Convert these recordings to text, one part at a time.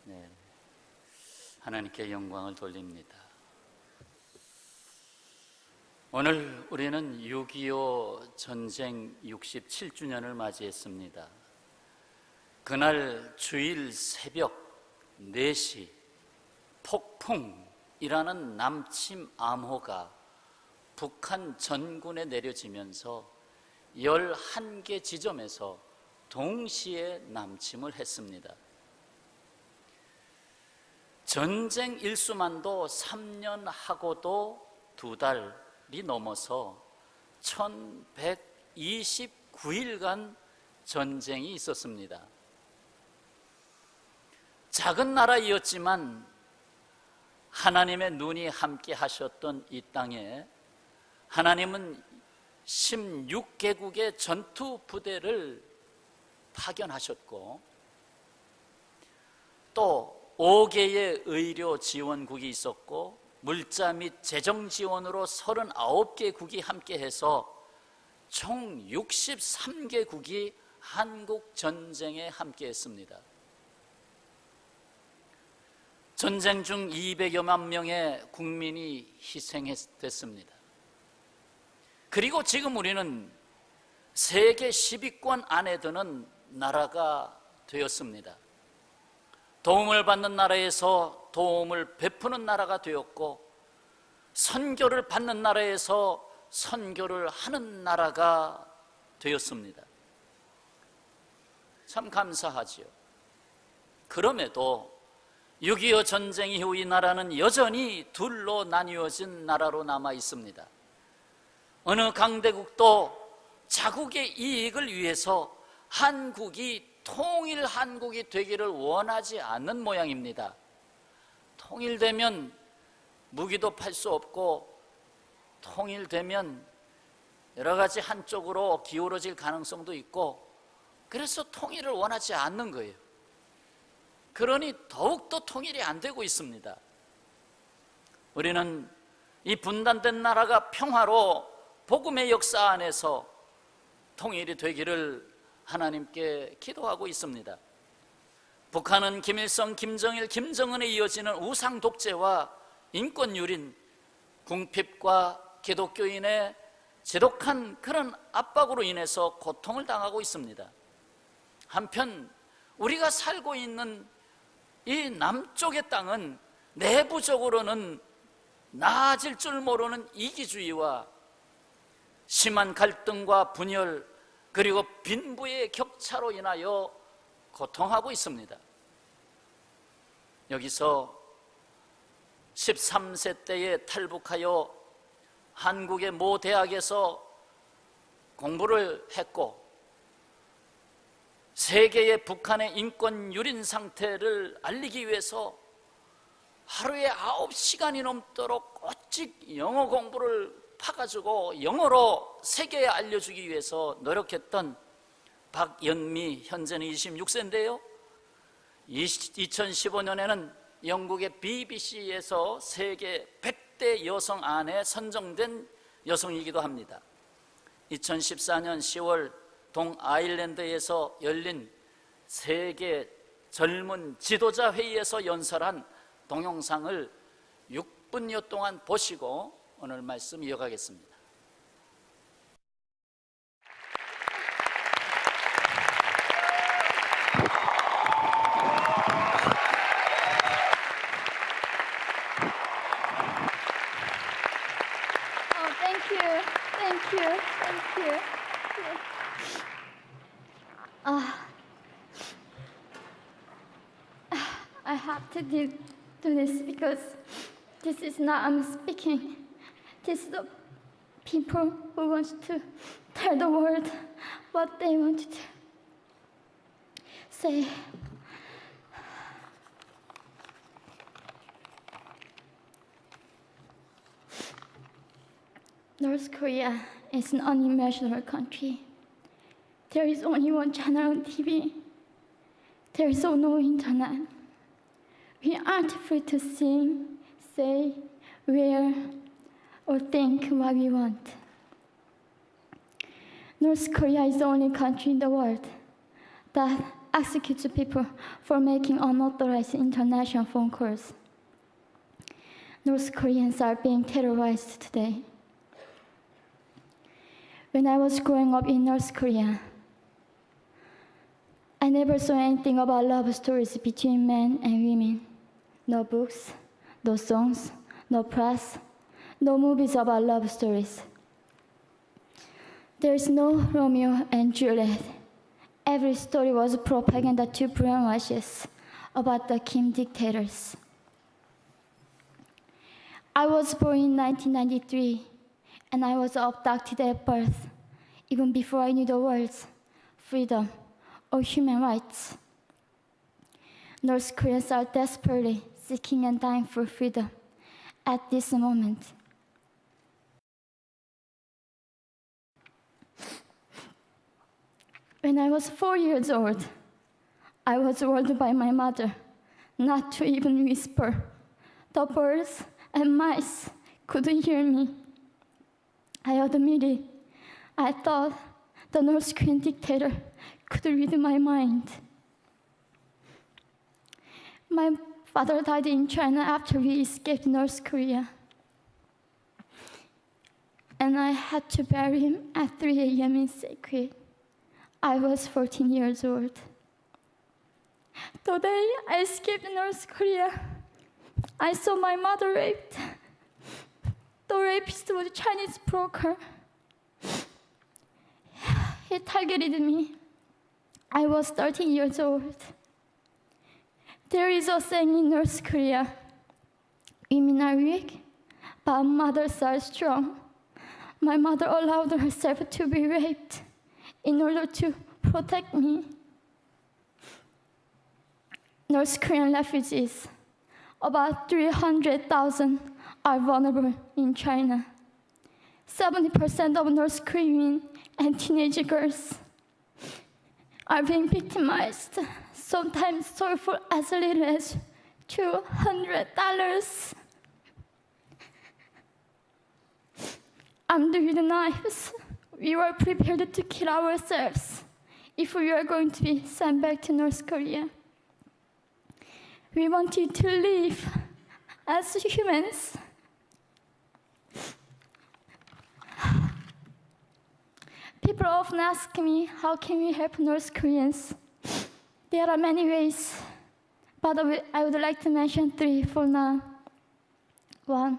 네, 하나님께 영광을 돌립니다. 오늘 우리는 6.25 전쟁 67주년을 맞이했습니다. 그날 주일 새벽 4시 폭풍이라는 남침 암호가 북한 전군에 내려지면서 11개 지점에서 동시에 남침을 했습니다. 전쟁 일수만도 3년 하고도 2달이 넘어서 1129일간 전쟁이 있었습니다. 작은 나라이었지만 하나님의 눈이 함께 하셨던 이 땅에 하나님은 16개국의 전투 부대를 파견하셨고 또 5개의 의료 지원국이 있었고 물자 및 재정 지원으로 39개국이 함께해서 총 63개국이 한국 전쟁에 함께했습니다. 전쟁 중 200여만 명의 국민이 희생됐습니다. 그리고 지금 우리는 세계 10위권 안에 드는 나라가 되었습니다. 도움을 받는 나라에서 도움을 베푸는 나라가 되었고 선교를 받는 나라에서 선교를 하는 나라가 되었습니다. 참 감사하지요. 그럼에도 6.25 전쟁 이후 이 나라는 여전히 둘로 나뉘어진 나라로 남아 있습니다. 어느 강대국도 자국의 이익을 위해서 한국이 통일 한국이 되기를 원하지 않는 모양입니다. 통일되면 무기도 팔 수 없고 통일되면 여러 가지 한쪽으로 기울어질 가능성도 있고 그래서 통일을 원하지 않는 거예요. 그러니 더욱더 통일이 안 되고 있습니다. 우리는 이 분단된 나라가 평화로 복음의 역사 안에서 통일이 되기를 하나님께 기도하고 있습니다. 북한은 김일성, 김정일, 김정은에 이어지는 우상 독재와 인권 유린, 궁핍과 기독교인의 지독한 그런 압박으로 인해서 고통을 당하고 있습니다. 한편 우리가 살고 있는 이 남쪽의 땅은 내부적으로는 나아질 줄 모르는 이기주의와 심한 갈등과 분열 그리고 빈부의 격차로 인하여 고통하고 있습니다. 여기서 13세 때에 탈북하여 한국의 모 대학에서 공부를 했고 세계의 북한의 인권 유린 상태를 알리기 위해서 하루에 9시간이 넘도록 꼬직 영어 공부를 파가지고 영어로 세계에 알려주기 위해서 노력했던 박연미, 현재는 26세인데요 2015년에는 영국의 BBC에서 세계 100대 여성 안에 선정된 여성이기도 합니다. 2014년 10월 동아일랜드에서 열린 세계 젊은 지도자 회의에서 연설한 동영상을 6분여 동안 보시고 오늘 말씀 이어가겠습니다. Thank you. I have to do this because this is not I'm speaking. This is the people who want to tell the world what they want to say. North Korea is an unimaginable country. There is only one channel on TV. There is no internet. We aren't free to sing, say, wear, or think what we want. North Korea is the only country in the world that executes people for making unauthorized international phone calls. North Koreans are being terrorized today. When I was growing up in North Korea, I never saw anything about love stories between men and women. No books, no songs, no press, no movies about love stories. There is no Romeo and Juliet. Every story was propaganda to brainwashes about the Kim dictators. I was born in 1993, and I was abducted at birth, even before I knew the words freedom or human rights. North Koreans are desperately seeking and dying for freedom at this moment. When I was 4 years old, I was warned by my mother not to even whisper. The birds and mice couldn't hear me. I admitted I thought the North Korean dictator could read my mind. My father died in China after we escaped North Korea, and I had to bury him at 3 a.m. in secret. I was 14 years old. The day I escaped North Korea, I saw my mother raped. The rapist was a Chinese broker. He targeted me. I was 13 years old. There is a saying in North Korea, women are weak, but mothers are strong. My mother allowed herself to be raped in order to protect me. North Korean refugees, about 300,000, are vulnerable in China. 70% of North Korean and teenage girls are being victimized, sometimes sold for as little as $200. Armed with knives, we were prepared to kill ourselves if we were going to be sent back to North Korea. We wanted to live as humans. People often ask me, how can we help North Koreans? There are many ways, but I would like to mention 3 for now. 1,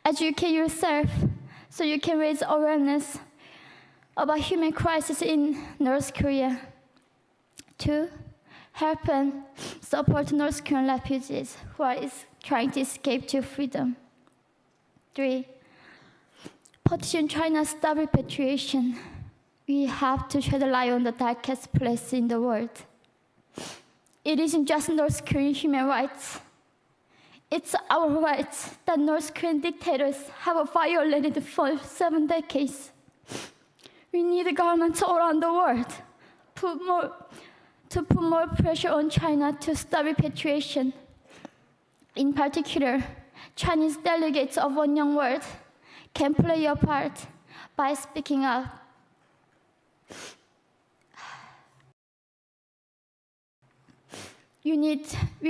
educate yourself so you can raise awareness about human crisis in North Korea. 2, help and support North Korean refugees who are trying to escape to freedom. 3, petition China stop repatriation. We have to shed a light on the darkest place in the world. It isn't just North Korean human rights. It's our rights that North Korean dictators have violated for 7 decades. We need governments all around the world to put more pressure on China to stop repatriation. In particular, Chinese delegates of One Young World can play a part by speaking up. We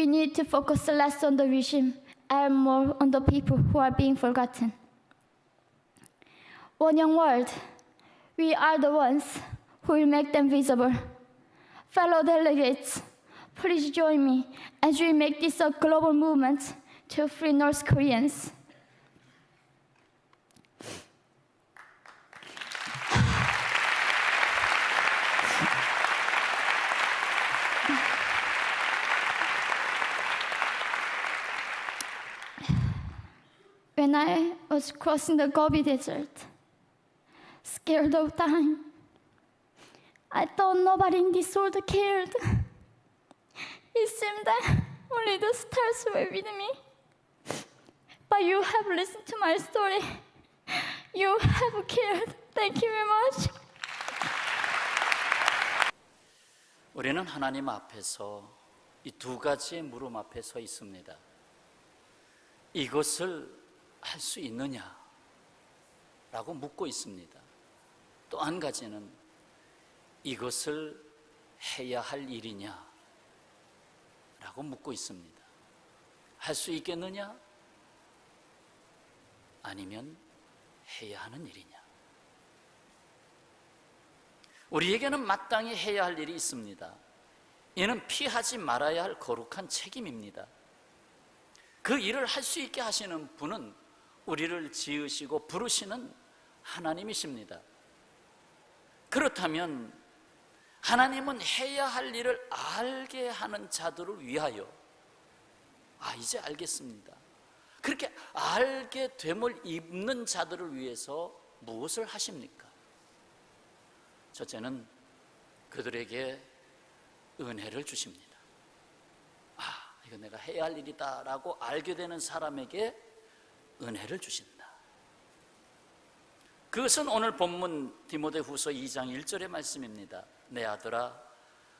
need to focus less on the regime and more on the people who are being forgotten. One Young World, we are the ones who will make them visible. Fellow delegates, please join me as we make this a global movement to free North Koreans. When I was crossing the Gobi Desert, scared of dying, I thought nobody in this world cared. It seemed that only the stars were with me. But you have listened to my story. You have cared. Thank you very much. 우리는 하나님 앞에서 이 2가지의 물음 앞에 서 있습니다. 이것을 할 수 있느냐? 라고 묻고 있습니다. 또 한 가지는 이것을 해야 할 일이냐? 라고 묻고 있습니다. 할 수 있겠느냐? 아니면 해야 하는 일이냐? 우리에게는 마땅히 해야 할 일이 있습니다. 이는 피하지 말아야 할 거룩한 책임입니다. 그 일을 할 수 있게 하시는 분은 우리를 지으시고 부르시는 하나님이십니다. 그렇다면 하나님은 해야 할 일을 알게 하는 자들을 위하여 이제 알겠습니다. 그렇게 알게 됨을 입는 자들을 위해서 무엇을 하십니까? 첫째는 그들에게 은혜를 주십니다. 이거 내가 해야 할 일이다 라고 알게 되는 사람에게 은혜를 주신다. 그것은 오늘 본문 디모데후서 2장 1절의 말씀입니다. 내 아들아,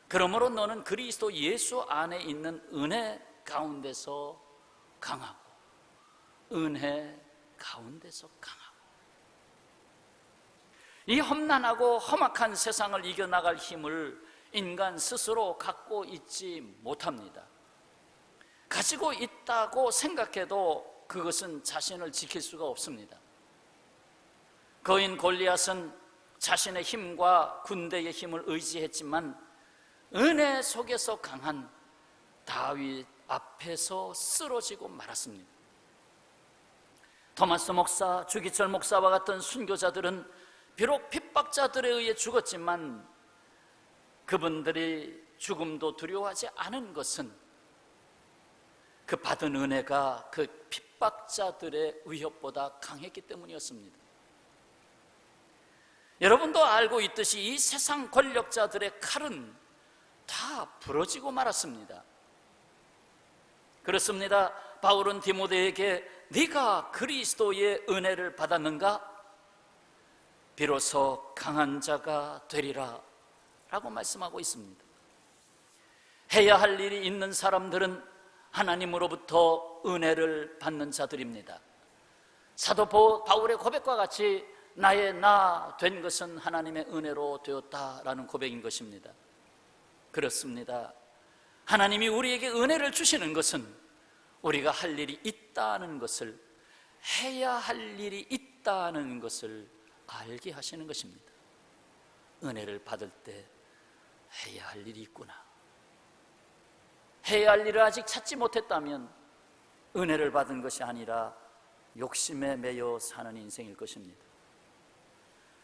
그러므로 너는 그리스도 예수 안에 있는 은혜 가운데서 강하고 은혜 가운데서 강하고. 이 험난하고 험악한 세상을 이겨나갈 힘을 인간 스스로 갖고 있지 못합니다. 가지고 있다고 생각해도 그것은 자신을 지킬 수가 없습니다. 거인 골리앗은 자신의 힘과 군대의 힘을 의지했지만 은혜 속에서 강한 다윗 앞에서 쓰러지고 말았습니다. 토마스 목사, 주기철 목사와 같은 순교자들은 비록 핍박자들에 의해 죽었지만 그분들이 죽음도 두려워하지 않은 것은 그 받은 은혜가 그 핍박자들의 위협보다 강했기 때문이었습니다. 여러분도 알고 있듯이 이 세상 권력자들의 칼은 다 부러지고 말았습니다. 그렇습니다. 바울은 디모데에게 네가 그리스도의 은혜를 받았는가? 비로소 강한 자가 되리라 라고 말씀하고 있습니다. 해야 할 일이 있는 사람들은 하나님으로부터 은혜를 받는 자들입니다. 사도 바울의 고백과 같이 나의 나 된 것은 하나님의 은혜로 되었다라는 고백인 것입니다. 그렇습니다. 하나님이 우리에게 은혜를 주시는 것은 우리가 할 일이 있다는 것을, 해야 할 일이 있다는 것을 알게 하시는 것입니다. 은혜를 받을 때 해야 할 일이 있구나. 해야 할 일을 아직 찾지 못했다면 은혜를 받은 것이 아니라 욕심에 매여 사는 인생일 것입니다.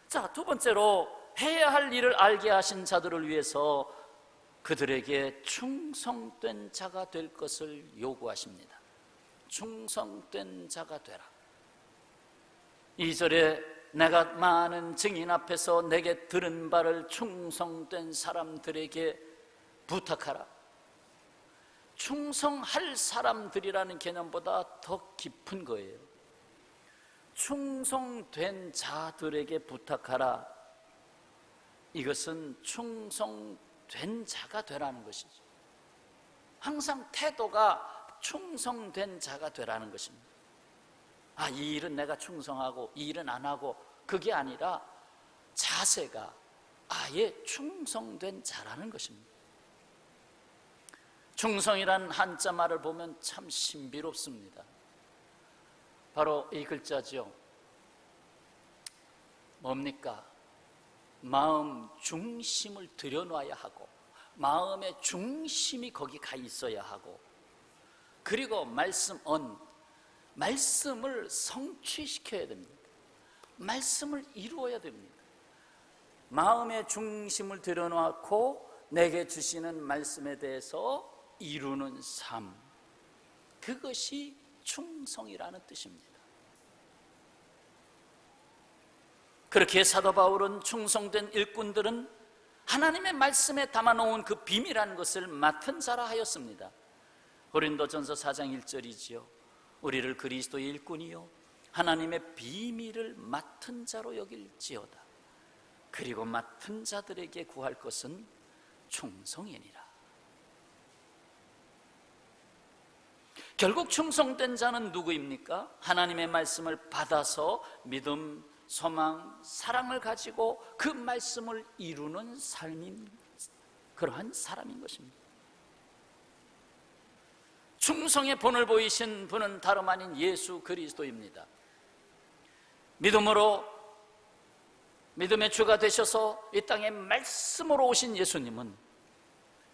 자, 두 번째로 해야 할 일을 알게 하신 자들을 위해서 그들에게 충성된 자가 될 것을 요구하십니다. 충성된 자가 되라. 2절에 내가 많은 증인 앞에서 내게 들은 바를 충성된 사람들에게 부탁하라. 충성할 사람들이라는 개념보다 더 깊은 거예요. 충성된 자들에게 부탁하라. 이것은 충성된 자가 되라는 것이죠. 항상 태도가 충성된 자가 되라는 것입니다. 이 일은 내가 충성하고 이 일은 안 하고, 그게 아니라 자세가 아예 충성된 자라는 것입니다. 충성이라는 한자 말을 보면 참 신비롭습니다. 바로 이 글자죠. 뭡니까? 마음 중심을 들여놔야 하고, 마음의 중심이 거기 가 있어야 하고, 그리고 말씀을 성취시켜야 됩니다. 말씀을 이루어야 됩니다. 마음의 중심을 들여놓고 내게 주시는 말씀에 대해서 이루는 삶, 그것이 충성이라는 뜻입니다. 그렇게 사도 바울은 충성된 일꾼들은 하나님의 말씀에 담아놓은 그 비밀이라는 것을 맡은 자라 하였습니다. 고린도전서 4장 1절이지요. 우리를 그리스도의 일꾼이요 하나님의 비밀을 맡은 자로 여길지어다. 그리고 맡은 자들에게 구할 것은 충성이니라. 결국 충성된 자는 누구입니까? 하나님의 말씀을 받아서 믿음, 소망, 사랑을 가지고 그 말씀을 이루는 삶입니다. 그러한 사람인 것입니다. 충성의 본을 보이신 분은 다름 아닌 예수 그리스도입니다. 믿음의 주가 되셔서 이 땅에 말씀으로 오신 예수님은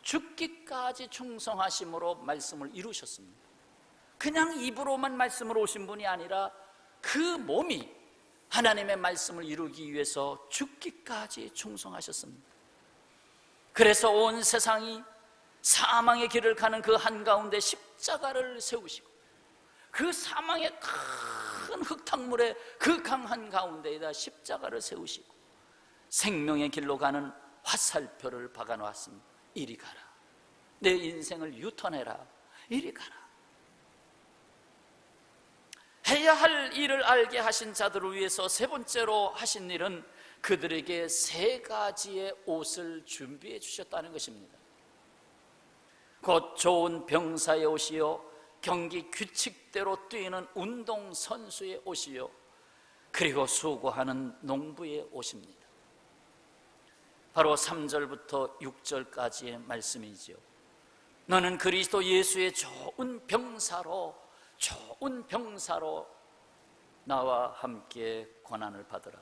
죽기까지 충성하심으로 말씀을 이루셨습니다. 그냥 입으로만 말씀으로 오신 분이 아니라 그 몸이 하나님의 말씀을 이루기 위해서 죽기까지 충성하셨습니다. 그래서 온 세상이 사망의 길을 가는 그 한가운데 십자가를 세우시고, 그 사망의 큰 흙탕물의 그 강한 가운데에다 십자가를 세우시고 생명의 길로 가는 화살표를 박아놓았습니다. 이리 가라, 내 인생을 유턴해라, 이리 가라. 해야 할 일을 알게 하신 자들을 위해서 세 번째로 하신 일은 그들에게 세 가지의 옷을 준비해 주셨다는 것입니다. 곧 좋은 병사의 옷이요, 경기 규칙대로 뛰는 운동선수의 옷이요, 그리고 수고하는 농부의 옷입니다. 바로 3절부터 6절까지의 말씀이지요. 너는 그리스도 예수의 좋은 병사로 나와 함께 고난을 받으라.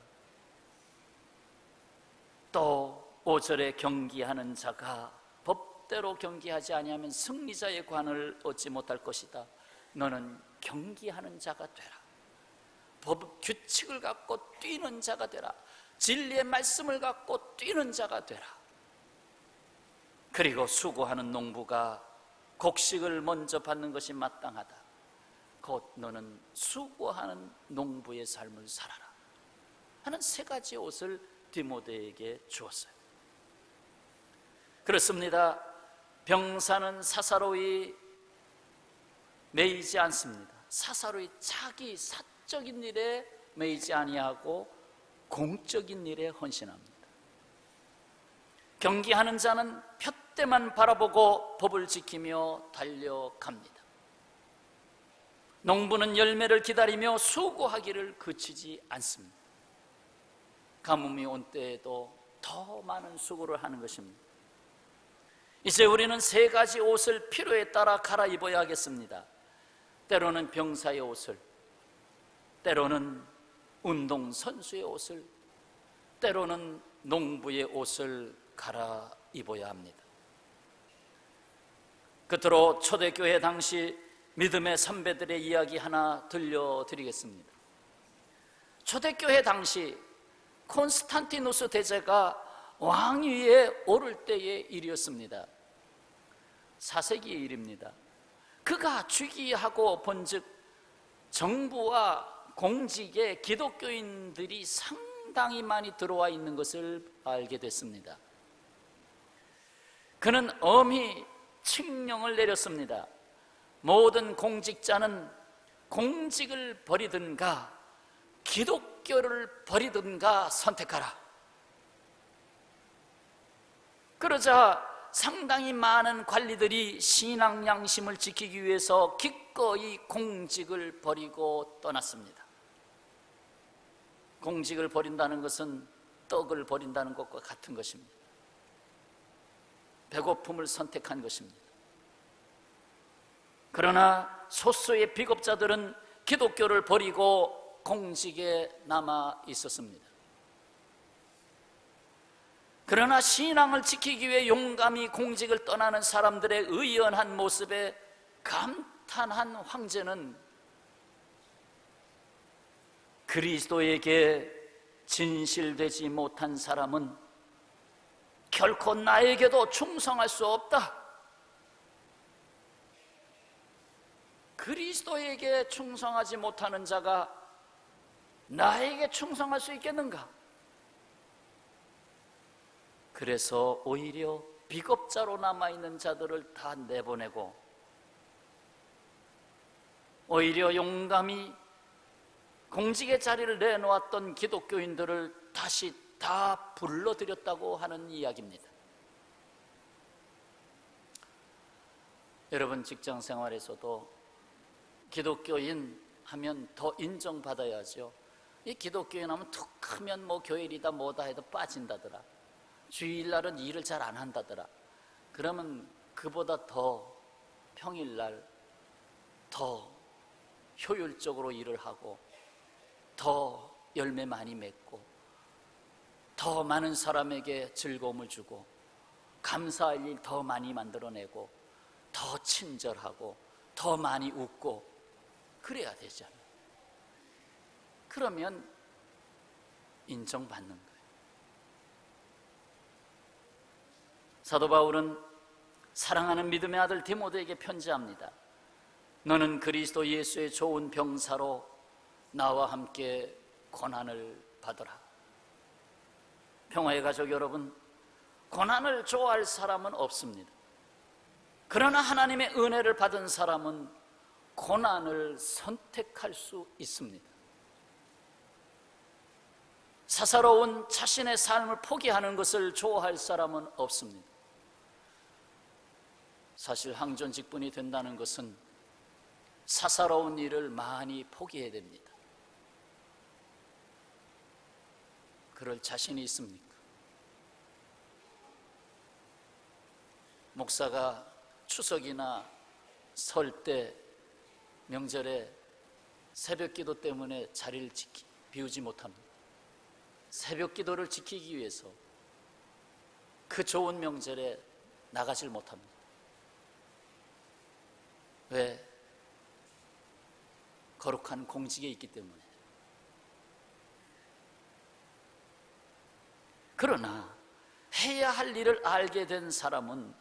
또 5절에 경기하는 자가 법대로 경기하지 아니하면 승리자의 관을 얻지 못할 것이다. 너는 경기하는 자가 되라. 법 규칙을 갖고 뛰는 자가 되라. 진리의 말씀을 갖고 뛰는 자가 되라. 그리고 수고하는 농부가 곡식을 먼저 받는 것이 마땅하다. 곧 너는 수고하는 농부의 삶을 살아라 하는 세 가지 옷을 디모데에게 주었어요. 그렇습니다. 병사는 사사로이 매이지 않습니다. 사사로이 자기 사적인 일에 매이지 아니하고 공적인 일에 헌신합니다. 경기하는 자는 푯대만 바라보고 법을 지키며 달려갑니다. 농부는 열매를 기다리며 수고하기를 그치지 않습니다. 가뭄이 온 때에도 더 많은 수고를 하는 것입니다. 이제 우리는 세 가지 옷을 필요에 따라 갈아입어야 하겠습니다. 때로는 병사의 옷을, 때로는 운동선수의 옷을, 때로는 농부의 옷을 갈아입어야 합니다. 끝으로 초대교회 당시 믿음의 선배들의 이야기 하나 들려드리겠습니다. 초대교회 당시 콘스탄티누스 대제가 왕위에 오를 때의 일이었습니다. 4세기의 일입니다. 그가 즉위하고 본즉 정부와 공직에 기독교인들이 상당히 많이 들어와 있는 것을 알게 됐습니다. 그는 엄히 칙령을 내렸습니다. 모든 공직자는 공직을 버리든가 기독교를 버리든가 선택하라. 그러자 상당히 많은 관리들이 신앙 양심을 지키기 위해서 기꺼이 공직을 버리고 떠났습니다. 공직을 버린다는 것은 떡을 버린다는 것과 같은 것입니다. 배고픔을 선택한 것입니다. 그러나 소수의 비겁자들은 기독교를 버리고 공직에 남아 있었습니다. 그러나 신앙을 지키기 위해 용감히 공직을 떠나는 사람들의 의연한 모습에 감탄한 황제는 그리스도에게 진실되지 못한 사람은 결코 나에게도 충성할 수 없다. 그리스도에게 충성하지 못하는 자가 나에게 충성할 수 있겠는가? 그래서 오히려 비겁자로 남아있는 자들을 다 내보내고 오히려 용감히 공직의 자리를 내놓았던 기독교인들을 다시 다 불러들였다고 하는 이야기입니다. 여러분 직장 생활에서도 기독교인 하면 더 인정받아야죠. 이 기독교인 하면 툭 하면 뭐 교일이다 뭐다 해도 빠진다더라. 주일날은 일을 잘 안 한다더라. 그러면 그보다 더 평일날 더 효율적으로 일을 하고 더 열매 많이 맺고 더 많은 사람에게 즐거움을 주고 감사할 일 더 많이 만들어내고 더 친절하고 더 많이 웃고 그래야 되잖아요. 그러면 인정받는 거예요. 사도 바울은 사랑하는 믿음의 아들 디모데에게 편지합니다. 너는 그리스도 예수의 좋은 병사로 나와 함께 고난을 받으라. 평화의 가족 여러분, 고난을 좋아할 사람은 없습니다. 그러나 하나님의 은혜를 받은 사람은 고난을 선택할 수 있습니다. 사사로운 자신의 삶을 포기하는 것을 좋아할 사람은 없습니다. 사실 항존 직분이 된다는 것은 사사로운 일을 많이 포기해야 됩니다. 그럴 자신이 있습니까? 목사가 추석이나 설 때 명절에 새벽 기도 때문에 자리를 비우지 못합니다. 새벽 기도를 지키기 위해서 그 좋은 명절에 나가질 못합니다. 왜? 거룩한 공직에 있기 때문에. 그러나 해야 할 일을 알게 된 사람은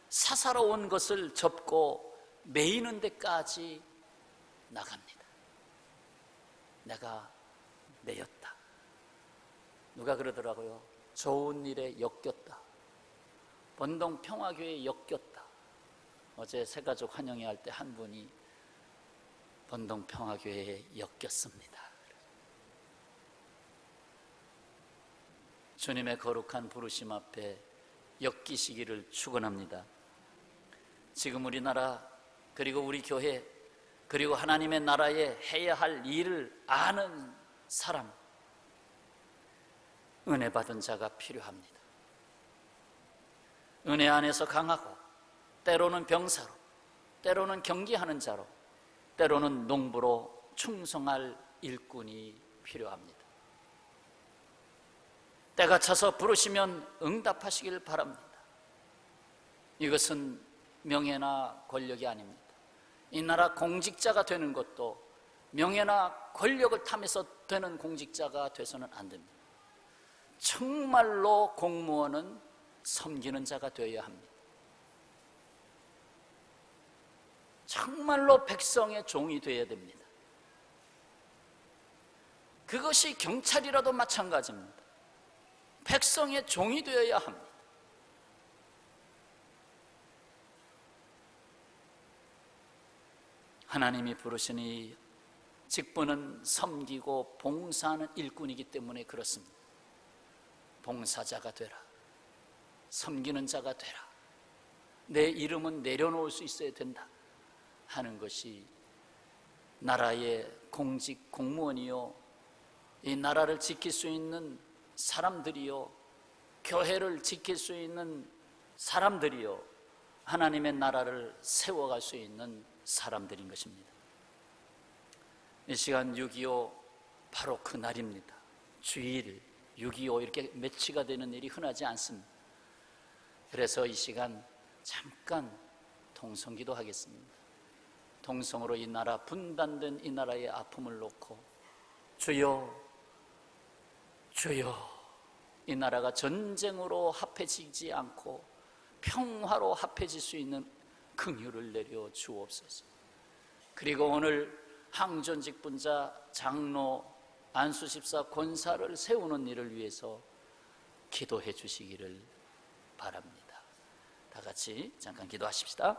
사사로운 것을 접고 매이는 데까지 나갑니다. 내가 매였다. 누가 그러더라고요. 좋은 일에 엮였다. 번동 평화교회에 엮였다. 어제 새가족 환영회 할 때 한 분이 번동 평화교회에 엮였습니다. 주님의 거룩한 부르심 앞에 엮이시기를 축원합니다. 지금 우리나라 그리고 우리 교회 그리고 하나님의 나라에 해야 할 일을 아는 사람, 은혜 받은 자가 필요합니다. 은혜 안에서 강하고 때로는 병사로 때로는 경기하는 자로 때로는 농부로 충성할 일꾼이 필요합니다. 때가 차서 부르시면 응답하시길 바랍니다. 이것은 명예나 권력이 아닙니다. 이 나라 공직자가 되는 것도 명예나 권력을 탐해서 되는 공직자가 돼서는 안 됩니다. 정말로 공무원은 섬기는 자가 되어야 합니다. 정말로 백성의 종이 되어야 됩니다. 그것이 경찰이라도 마찬가지입니다. 백성의 종이 되어야 합니다. 하나님이 부르신 이 직분은 섬기고 봉사하는 일꾼이기 때문에 그렇습니다. 봉사자가 되라. 섬기는 자가 되라. 내 이름은 내려놓을 수 있어야 된다 하는 것이 나라의 공직 공무원이요, 이 나라를 지킬 수 있는 사람들이요, 교회를 지킬 수 있는 사람들이요, 하나님의 나라를 세워갈 수 있는 사람들인 것입니다. 이 시간 6.25 바로 그 날입니다. 주일 6.25 이렇게 매치가 되는 일이 흔하지 않습니다. 그래서 이 시간 잠깐 통성기도 하겠습니다. 통성으로 이 나라 분단된 이 나라의 아픔을 놓고 주여 주여, 이 나라가 전쟁으로 합해지지 않고 평화로 합해질 수 있는 긍휼을 내려 주옵소서. 그리고 오늘 항존 직분자 장로 안수집사 권사를 세우는 일을 위해서 기도해 주시기를 바랍니다. 다 같이 잠깐 기도하십시다.